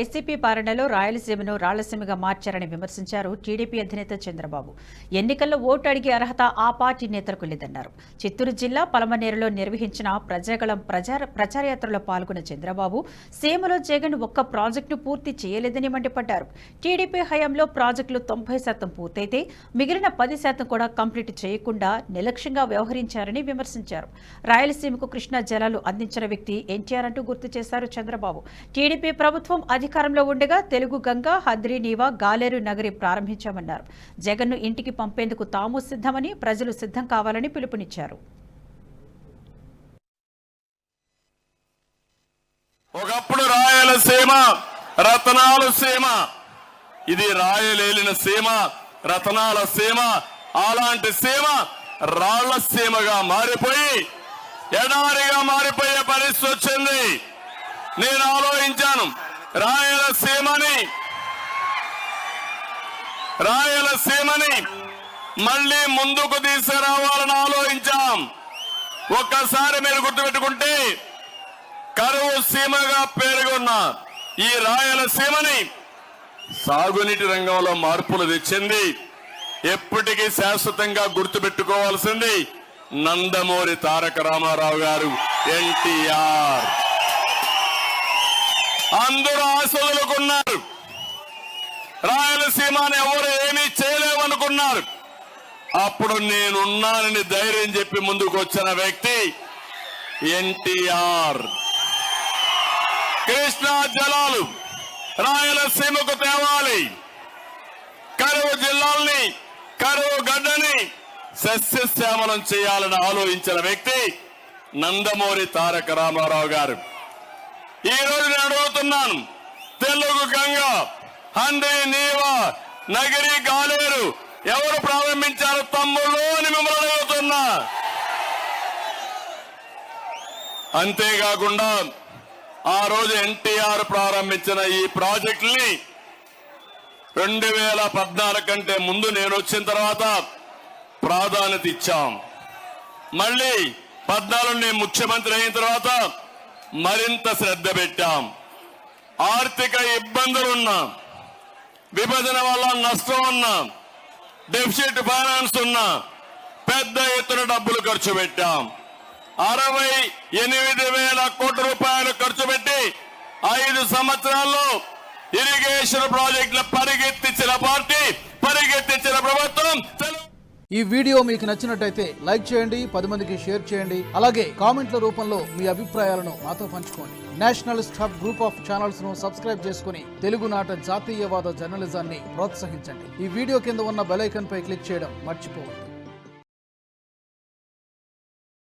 YCP పాలనలో రాయలసీమను రాళ్లసీమగా మార్చారని విమర్శించారు టీడీపీ అధినేత చంద్రబాబు. ఎన్నికల్లో ఓటు అడిగే అర్హత ఆ పార్టీ నేతలకు లేదన్నారు. చిత్తూరు జిల్లా పలమనేరులో నిర్వహించిన ప్రజాగళం ప్రచారయాత్రలో పాల్గొన్న చంద్రబాబు సీమలో జగన్ ఒక్క ప్రాజెక్టును పూర్తి చేయలేదని మండిపడ్డారు. టీడీపీ హయాంలో ప్రాజెక్టులు 90% పూర్తయితే మిగిలిన 10% కూడా కంప్లీట్ చేయకుండా నిర్లక్ష్యంగా వ్యవహరించారని విమర్శించారు. రాయలసీమకు కృష్ణా జలాలు అందించిన వ్యక్తి ఎన్టీఆర్ అంటూ గుర్తు చేశారు చంద్రబాబు. టీడీపీ ప్రభుత్వం అధికారంలో ఉండగా తెలుగు గంగా, హద్రి నీవా, గాలేరు నగరి ప్రారంభించామన్నారు. జగన్ను ఇంటికి పంపేందుకు తాము సిద్ధమని, ప్రజలు సిద్ధం కావాలని పిలుపునిచ్చారు. ఒకప్పుడు రాయలసీమ రతనాల సీమ, ఇది రాయలేలిన సీమ, రతనాల సీమ. అలాంటి సీమ రాళ్ల సీమగా మారిపోయి ఎడారిగా మారిపోయే పరిస్థితి వచ్చింది. నేను ఆలోచించాను, రాయలసీమని మళ్ళీ ముందుకు తీసుకురావాలని ఆలోచించాం. ఒక్కసారి మీరు గుర్తుపెట్టుకుంటే కరువు సీమగా పేరుగొన్న ఈ రాయలసీమని సాగునీటి రంగంలో మార్పులు తెచ్చింది. ఎప్పటికీ శాశ్వతంగా గుర్తుపెట్టుకోవాల్సింది నందమూరి తారక రామారావు గారు, ఎన్టీఆర్. అందరూ ఆశలుకున్నారు, రాయలసీమని ఎవరు ఏమీ చేయలేమనుకున్నారు. అప్పుడు నేనున్నానని ధైర్యం చెప్పి ముందుకు వచ్చిన వ్యక్తి ఎన్టీఆర్. కృష్ణా జలాలు రాయలసీమకు తేవాలి, కరువు జిల్లాల్ని, కరువు గడ్డని సస్యశ్యామలం చేయాలని ఆలోచించిన వ్యక్తి నందమూరి తారక రామారావు గారు. ఈ రోజు నేను అడుగుతున్నాను, తెలుగు గంగా, హండ్రి నీవా, నగరి, గాలేరు ఎవరు ప్రారంభించారు తమ్ముళ్ళు అని మిమ్మల్ని అడుగుతున్నా. అంతేకాకుండా ఆ రోజు ఎన్టీఆర్ ప్రారంభించిన ఈ ప్రాజెక్టుల్ని 2014 కంటే ముందు నేను వచ్చిన తర్వాత ప్రాధాన్యత ఇచ్చాం. మళ్ళీ 14 నేను ముఖ్యమంత్రి అయిన తర్వాత మరింత శ్రద్ధ పెట్టాం. ఆర్థిక ఇబ్బందులున్నా, విభజన వల్ల నష్టం ఉన్నా, డెఫిసిట్ ఫైనాన్స్ ఉన్నా పెద్ద ఎత్తున డబ్బులు ఖర్చు పెట్టాం. 68,000 కోట్ల రూపాయలు ఖర్చు పెట్టి 5 సంవత్సరాల్లో ఇరిగేషన్ ప్రాజెక్టులు పరిగెత్తించిన పార్టీ, పరిగెత్తించిన ప్రభుత్వం. ఈ వీడియో మీకు నచ్చినట్టయితే లైక్ చేయండి, 10 మందికి షేర్ చేయండి. అలాగే కామెంట్ల రూపంలో మీ అభిప్రాయాలను మాతో పంచుకోండి. Nationalist hub group of channels ను సబ్స్క్రైబ్ చేసుకుని తెలుగునాట జాతీయవాద జర్నలిజాన్ని ప్రోత్సహించండి. ఈ వీడియో కింద ఉన్న బెల్ ఐకాన్ పై క్లిక్ చేయడం మర్చిపోవద్దు.